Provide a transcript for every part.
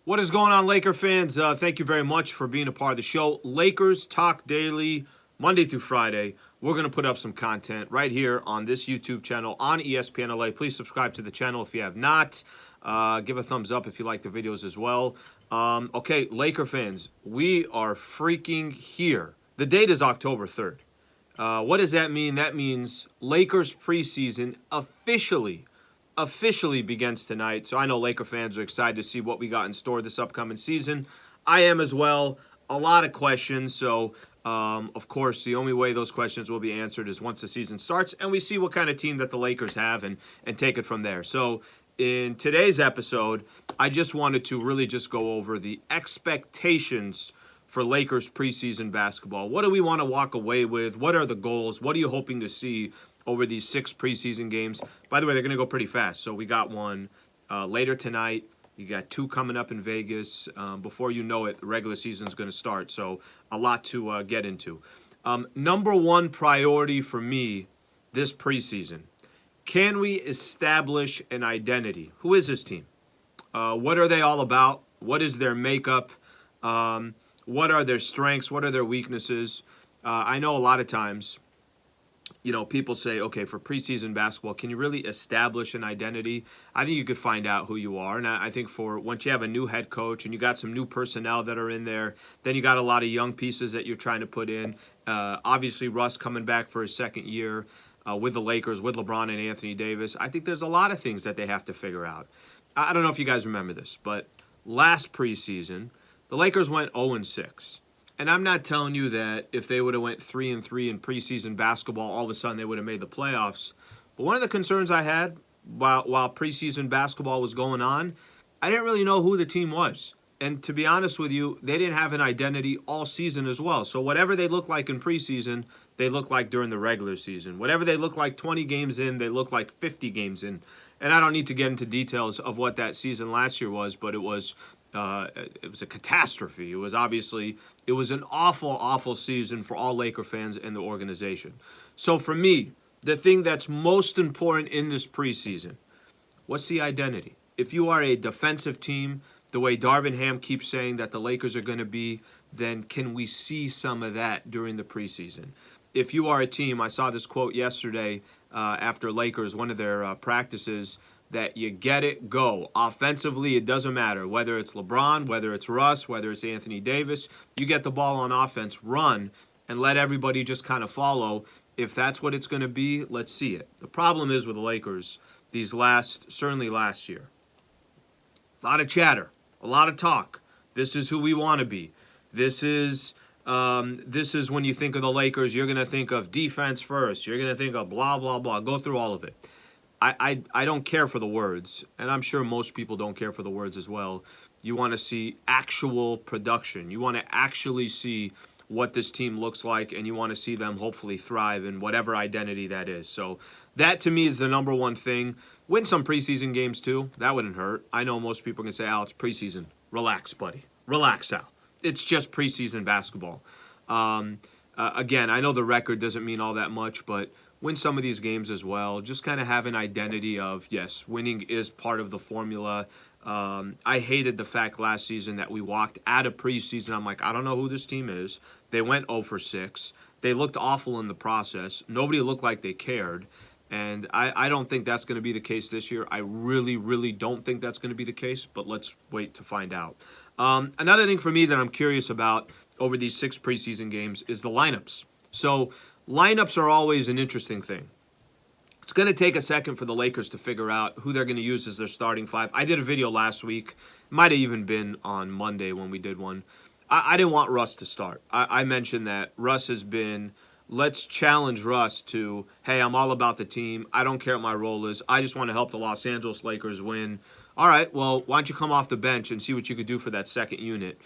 What is going on, Laker fans? Thank you very much for being a part of the show. Lakers Talk Daily, Monday through Friday. We're going to put up some content right here on this YouTube channel on ESPN LA. Please subscribe to the channel if you have not. Give a thumbs up if you like the videos as well. Okay, Laker fans, we are freaking here. The date is October 3rd. What does that mean? That means Lakers preseason officially begins tonight. So I know Laker fans are excited to see what we got in store this upcoming season. I am as well. A lot of questions. So, of course, the only way those questions will be answered is once the season starts and we see what kind of team that the Lakers have and take it from there. So in today's episode, I just wanted to really just go over the expectations for Lakers preseason basketball. What do we want to walk away with? What are the goals? What are you hoping to see over these 6 preseason games? By the way, they're going to go pretty fast. So we got one later tonight. You got 2 coming up in Vegas. Before you know it, the regular season is going to start. So a lot to get into. Number one priority for me this preseason. Can we establish an identity? Who is this team? What are they all about? What is their makeup? What are their strengths? What are their weaknesses? I know a lot of times, people say, okay, for preseason basketball, can you really establish an identity? I think you could find out who you are. And I think for once you have a new head coach and you got some new personnel that are in there, then you got a lot of young pieces that you're trying to put in. Obviously, Russ coming back for his second year with the Lakers, with LeBron and Anthony Davis. I think there's a lot of things that they have to figure out. I don't know if you guys remember this, but last preseason, the Lakers went 0-6. And I'm not telling you that if they would have went 3-3 in preseason basketball, all of a sudden they would have made the playoffs. But one of the concerns I had while preseason basketball was going on, I didn't really know who the team was. And to be honest with you, they didn't have an identity all season as well. So whatever they look like in preseason, they look like during the regular season. Whatever they look like 20 games in, they look like 50 games in. And I don't need to get into details of what that season last year was, but it was a catastrophe. It was an awful season for all Laker fans and the organization. So for me, the thing that's most important in this preseason, what's the identity? If you are a defensive team, the way Darvin Ham keeps saying that the Lakers are going to be, then can we see some of that during the preseason? If you are a team, I saw this quote yesterday after Lakers, one of their practices, that you get it, go. Offensively, it doesn't matter. Whether it's LeBron, whether it's Russ, whether it's Anthony Davis, you get the ball on offense, run, and let everybody just kind of follow. If that's what it's going to be, let's see it. The problem is with the Lakers, certainly last year, a lot of chatter, a lot of talk. This is who we want to be. This is when you think of the Lakers, you're going to think of defense first. You're going to think of blah, blah, blah. Go through all of it. I don't care for the words, and I'm sure most people don't care for the words as well. You want to see actual production. You want to actually see what this team looks like, and you want to see them hopefully thrive in whatever identity that is. So that, to me, is the number one thing. Win some preseason games, too. That wouldn't hurt. I know most people can say, Al, it's preseason. Relax, buddy. Relax, Al. It's just preseason basketball. Again, I know the record doesn't mean all that much, but win some of these games as well. Just kind of have an identity of, yes, winning is part of the formula. I hated the fact last season that we walked out of preseason. I'm like, I don't know who this team is. They went 0-6. They looked awful in the process. Nobody looked like they cared. And I don't think that's going to be the case this year. I really don't think that's going to be the case, but let's wait to find out. Another thing for me that I'm curious about over these 6 preseason games is the lineups. So lineups are always an interesting thing. It's going to take a second for the Lakers to figure out who they're going to use as their starting 5. I did a video last week. It might have even been on Monday when we did one. I didn't want Russ to start. I mentioned that Russ has been, let's challenge Russ to, hey, I'm all about the team. I don't care what my role is. I just want to help the Los Angeles Lakers win. All right, well, why don't you come off the bench and see what you could do for that second unit?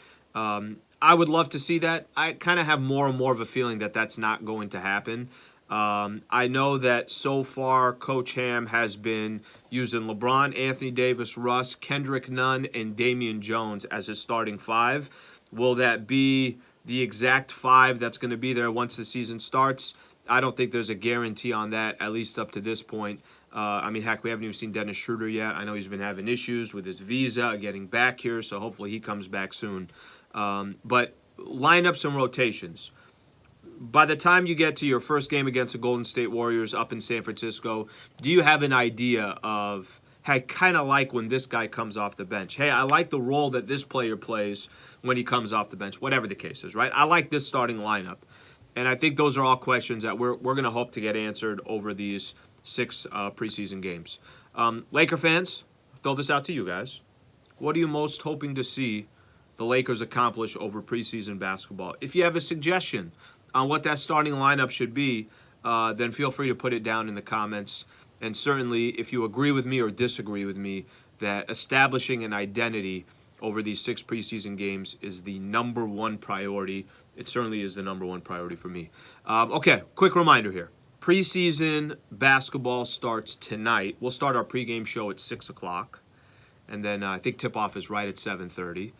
I would love to see that. I kind of have more and more of a feeling that that's not going to happen. I know that so far Coach Ham has been using LeBron, Anthony Davis, Russ, Kendrick Nunn, and Damian Jones as his starting 5. Will that be the exact 5 that's going to be there once the season starts? I don't think there's a guarantee on that, at least up to this point. I mean, heck, we haven't even seen Dennis Schroeder yet. I know he's been having issues with his visa getting back here, so hopefully he comes back soon. But lineups and rotations. By the time you get to your first game against the Golden State Warriors up in San Francisco, do you have an idea of, hey, I kind of like when this guy comes off the bench? Hey, I like the role that this player plays when he comes off the bench, whatever the case is, right? I like this starting lineup. And I think those are all questions that we're going to hope to get answered over these 6 preseason games. Laker fans, throw this out to you guys. What are you most hoping to see the Lakers accomplish over preseason basketball? If you have a suggestion on what that starting lineup should be, then feel free to put it down in the comments. And certainly, if you agree with me or disagree with me that establishing an identity over these 6 preseason games is the number one priority, it certainly is the number one priority for me. Okay, quick reminder here. Preseason basketball starts tonight. We'll start our pregame show at 6 o'clock. And then I think tip-off is right at 7:30.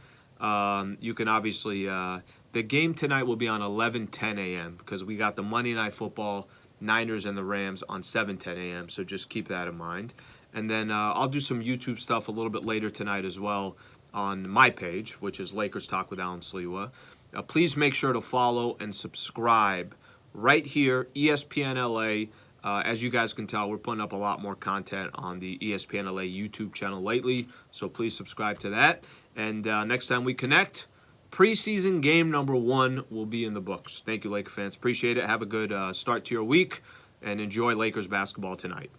You can obviously, the game tonight will be on 11:10 a.m. because we got the Monday Night Football, Niners and the Rams on 7:10 a.m. So just keep that in mind. And then I'll do some YouTube stuff a little bit later tonight as well on my page, which is Lakers Talk with Allen Sliwa. Please make sure to follow and subscribe right here, ESPN LA. As you guys can tell, we're putting up a lot more content on the ESPN LA YouTube channel lately, so please subscribe to that. And next time we connect, preseason game number 1 will be in the books. Thank you, Laker fans. Appreciate it. Have a good start to your week, and enjoy Lakers basketball tonight.